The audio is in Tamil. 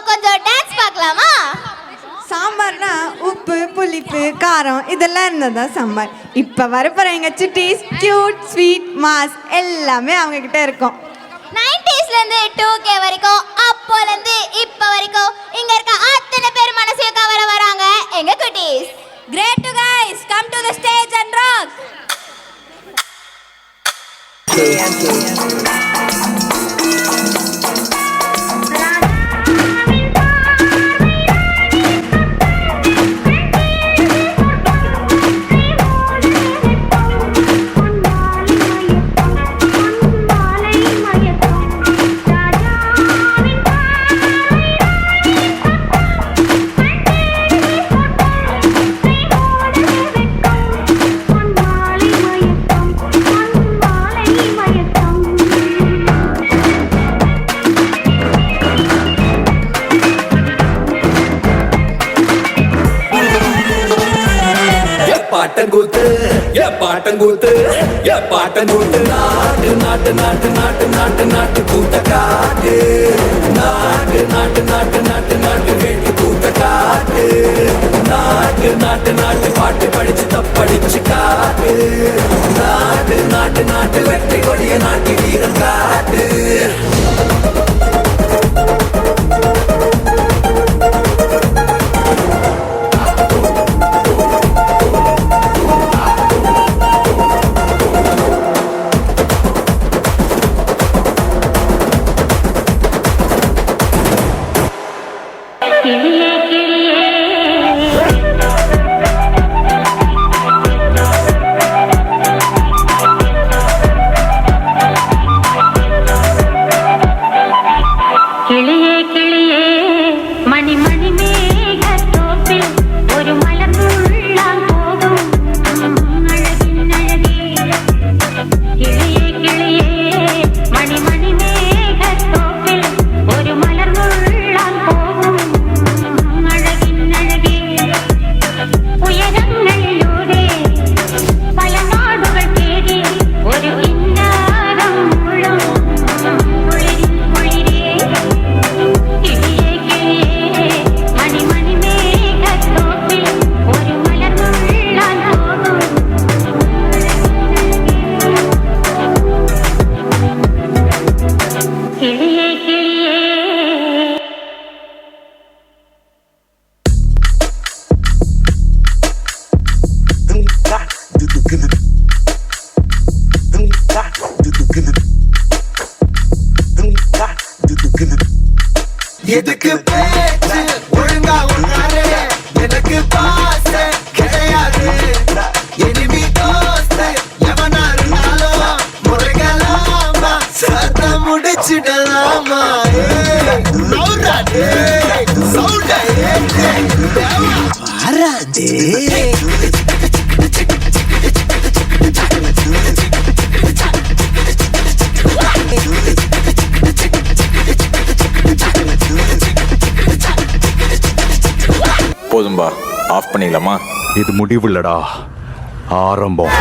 கொஞ்சம் டான்ஸ் பார்க்கலாமா? சாம்பார்னா உப்பு புளிப்பு காரம் இதெல்லாம் இருந்ததா சாம்பார். இப்போ வரப்போற எங்க சுட்டீஸ் கியூட் ஸ்வீட் மாஸ் எல்லாமே அவங்க கிட்ட இருக்கும். 90sல இருந்து 2K வரைக்கும், அப்போல இருந்து இப்போ வரைக்கும் இங்க இருக்க அத்தனை பேர் மனசையும் கவர வராங்க எங்க குட்டீஸ். Great to guys, come to the stage and rock. பாட்டங்கூத்து பாட்டங்கூத்து பாட்டங்கூத்து நாட்டு நாட்டு நாட்டு நாட்டு நாட்டு நாட்டு கூட்ட காட்டு நாட்டு நாட்டு நாட்டு நாட்டு நாட்டு வேட்டு கூட்ட காட்டு நாட்டு நாட்டு நாட்டு பாட்டு படிச்சு தப்படிச்சு காட்டு நாட்டு நாட்டு நாட்டு வெற்றி கொடிய நாட்டு வீரன் காட்டு. எதுக்கு பேச்சு ஒழுங்கா உன்னாரு எனக்கு பாச கிடையாது எனிமி தோஸ்த எவனா இருந்தாலும் முறைகளாமா சத்த முடிச்சிடலாமா போதும்பா, ஆஃப் பண்ணிடலாமா? இது முடிவில்லடா, ஆரம்பம்.